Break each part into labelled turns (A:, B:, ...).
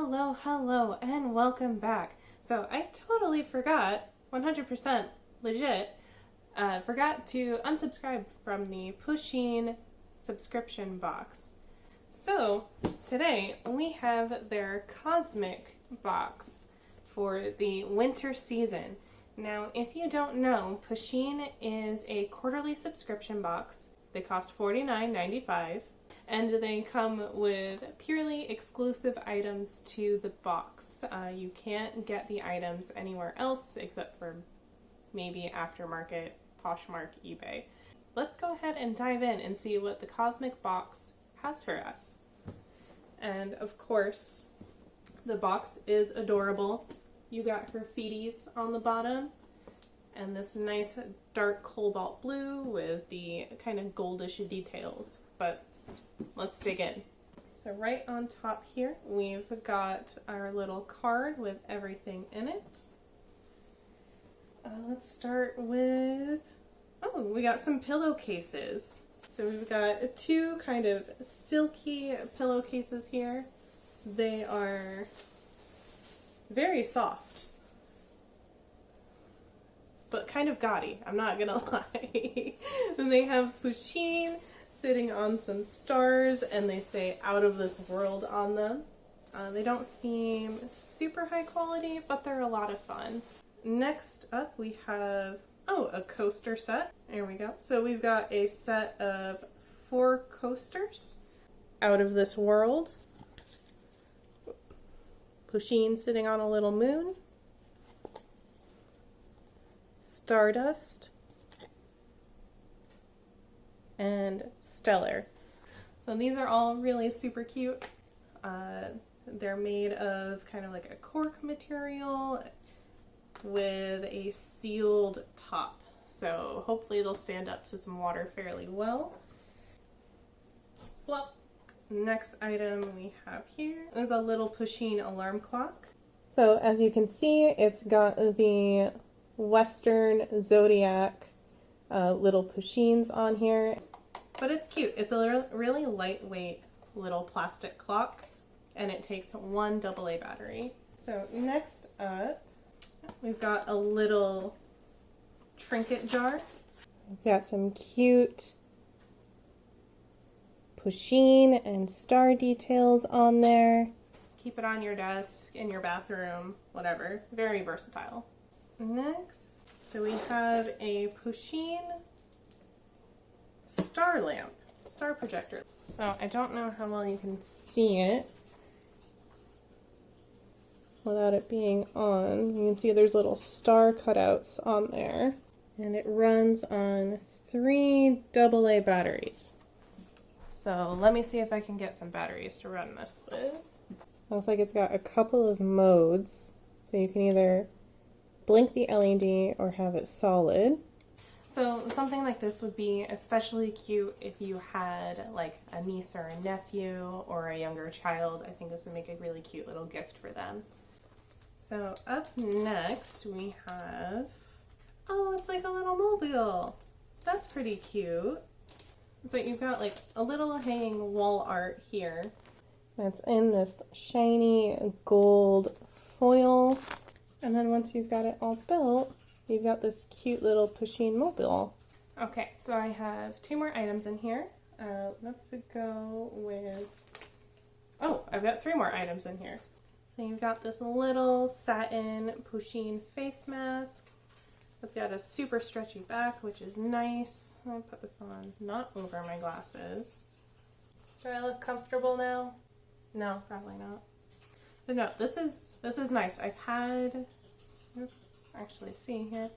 A: Hello, and welcome back. So I totally forgot, 100% legit, forgot to unsubscribe from the Pusheen subscription box. So today we have their Cosmic box for the winter season. Now, if you don't know, Pusheen is a quarterly subscription box. They cost $49.95. And they come with purely exclusive items to the box. You can't get the items anywhere else except for maybe aftermarket, Poshmark, eBay. Let's go ahead and dive in and see what the Cosmic box has for us. And of course, the box is adorable. You got graffitis on the bottom and this nice dark cobalt blue with the kind of goldish details. But let's dig in. So right on top here, we've got our little card with everything in it. Let's start with, we got some pillowcases. So we've got two kind of silky pillowcases here. They are very soft, but kind of gaudy, I'm not gonna lie. Then they have Pusheen sitting on some stars, and they say "out of this world" on them. They don't seem super high quality, but they're a lot of fun. Next up we have, a coaster set. There we go. So we've got a set of 4 coasters. Out of this world. Pusheen sitting on a little moon. Stardust. And Stellar. So these are all really super cute. They're made of kind of like a cork material with a sealed top. So hopefully they'll stand up to some water fairly well. Well, next item we have here is a little Pusheen alarm clock. So as you can see, it's got the Western Zodiac little Pusheens on here. But it's cute. It's a really lightweight little plastic clock, and it takes 1 AA battery. So next up, we've got a little trinket jar. It's got some cute Pusheen and star details on there. Keep it on your desk, in your bathroom, whatever. Very versatile. Next, so we have a Pusheen star lamp, star projector. So I don't know how well you can see it without it being on. You can see there's little star cutouts on there, and it runs on 3 AA batteries. So let me see if I can get some batteries to run this with. Looks like it's got a couple of modes, so you can either blink the LED or have it solid. So something like this would be especially cute if you had like a niece or a nephew or a younger child. I think this would make a really cute little gift for them. So up next we have, it's like a little mobile. That's pretty cute. So you've got like a little hanging wall art here. That's in this shiny gold foil. And then once you've got it all built, you've got this cute little Pusheen mobile. Okay, so I have 2 more items in here. Let's go with, I've got 3 more items in here. So you've got this little satin Pusheen face mask. It's got a super stretchy back, which is nice. I'm gonna put this on, not over my glasses. Do I look comfortable now? No, probably not. But no, this is nice. I've had, actually see here.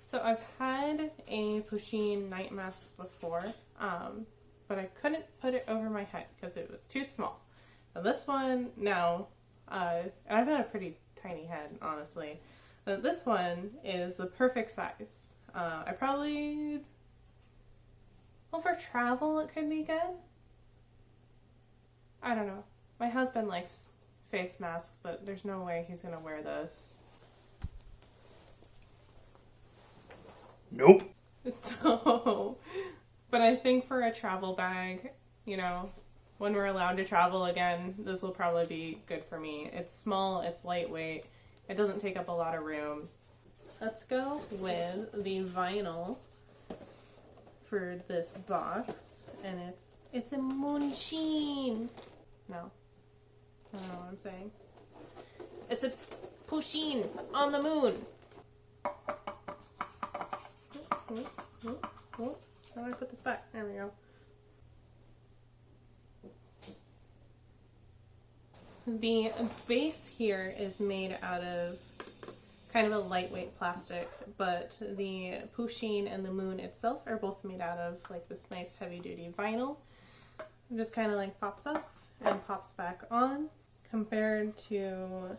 A: So I've had a Pusheen night mask before, but I couldn't put it over my head because it was too small. Now this one, now, I've had a pretty tiny head, honestly. But this one is the perfect size. I probably, for travel it could be good. I don't know. My husband likes face masks, but there's no way he's gonna wear this.
B: Nope.
A: So, but I think for a travel bag, when we're allowed to travel again, this will probably be good for me. It's small, it's lightweight, it doesn't take up a lot of room. Let's go with the vinyl for this box, and it's a Pusheen. No, I don't know what I'm saying. It's a Pusheen on the moon. How do I put this back? There we go. The base here is made out of kind of a lightweight plastic, but the Pusheen and the moon itself are both made out of like this nice heavy duty vinyl. It just kind of like pops up and pops back on, compared to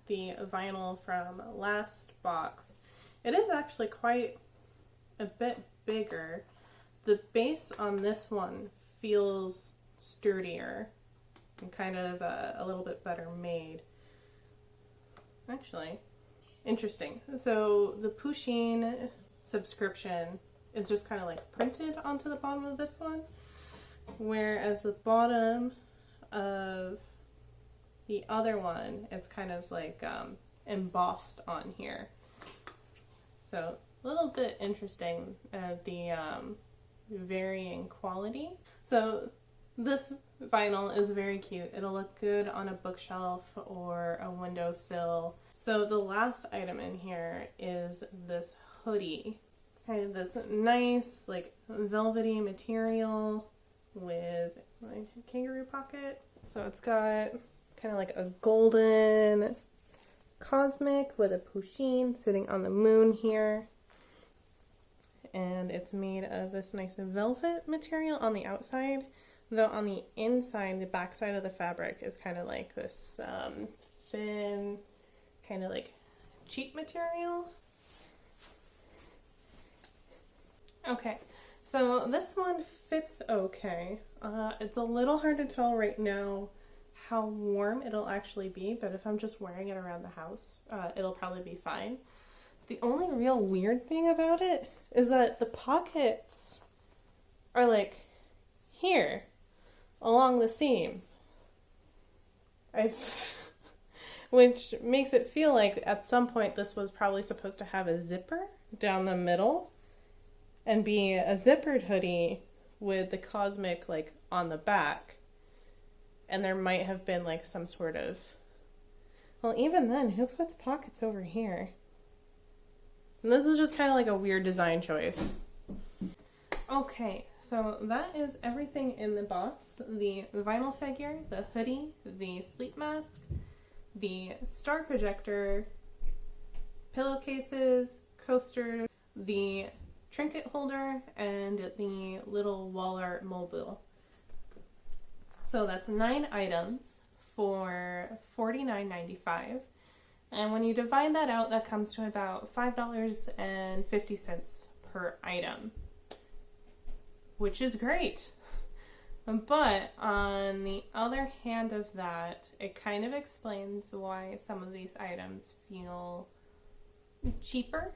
A: the vinyl from last box. It is actually quite a bit bigger. The base on this one feels sturdier and kind of a little bit better made. Actually, interesting. So the Pusheen subscription is just kind of like printed onto the bottom of this one, whereas the bottom of the other one, it's kind of like embossed on here. So a little bit interesting, the varying quality. So this vinyl is very cute. It'll look good on a bookshelf or a windowsill. So the last item in here is this hoodie. It's kind of this nice like velvety material with like a kangaroo pocket. So it's got kind of like a golden cosmic with a Pusheen sitting on the moon here. And it's made of this nice velvet material on the outside, though on the inside, the back side of the fabric is kind of like this thin, kind of like cheap material. Okay, so this one fits okay. It's a little hard to tell right now how warm it'll actually be, but if I'm just wearing it around the house, it'll probably be fine. The only real weird thing about it is that the pockets are like here along the seam. Which makes it feel like at some point this was probably supposed to have a zipper down the middle and be a zippered hoodie with the cosmic like on the back. And there might have been like some sort of, well, even then, who puts pockets over here? And this is just kind of like a weird design choice. Okay, so that is everything in the box. The vinyl figure, the hoodie, the sleep mask, the star projector, pillowcases, coaster, the trinket holder, and the little wall art mobile. So that's 9 items for $49.95. And when you divide that out, that comes to about $5.50 per item, which is great. But on the other hand of that, it kind of explains why some of these items feel cheaper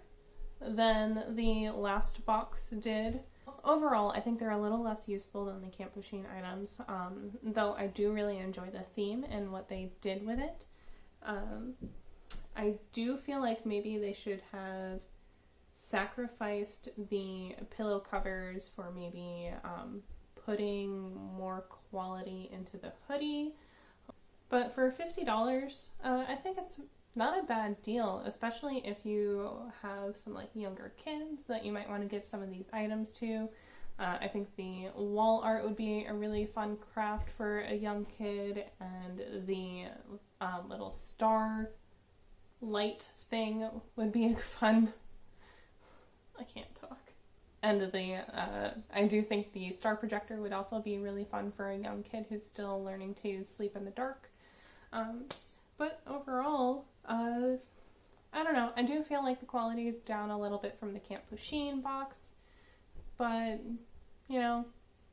A: than the last box did. Overall, I think they're a little less useful than the Camp Pusheen items, though I do really enjoy the theme and what they did with it. I do feel like maybe they should have sacrificed the pillow covers for maybe putting more quality into the hoodie. But for $50, I think it's not a bad deal, especially if you have some like younger kids that you might want to give some of these items to. I think the wall art would be a really fun craft for a young kid, and the little star light thing would be a fun... I can't talk. And the I do think the star projector would also be really fun for a young kid who's still learning to sleep in the dark. But overall, I don't know. I do feel like the quality is down a little bit from the Camp Pusheen box, but you know,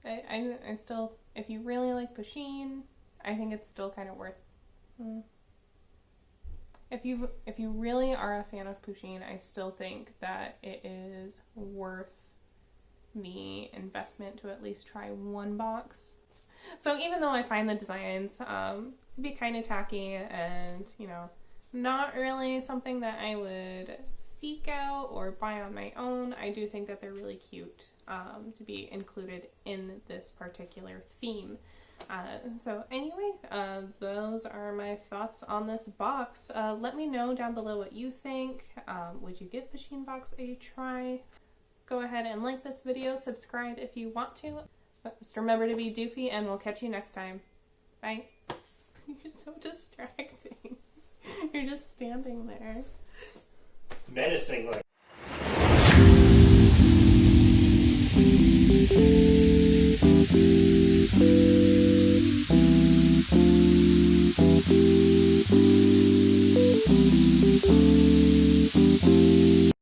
A: I still, if you really like Pusheen, I think it's still kind of worth. If you really are a fan of Pusheen, I still think that it is worth the investment to at least try one box. So even though I find the designs to be kind of tacky and, you know, not really something that I would seek out or buy on my own, I do think that they're really cute to be included in this particular theme. So anyway, those are my thoughts on this box. Let me know down below what you think. Would you give Pusheen box a try? Go ahead and like this video, subscribe if you want to. Just remember to be doofy, and we'll catch you next time. Bye. You're so distracting. You're just standing there.
B: Menacingly.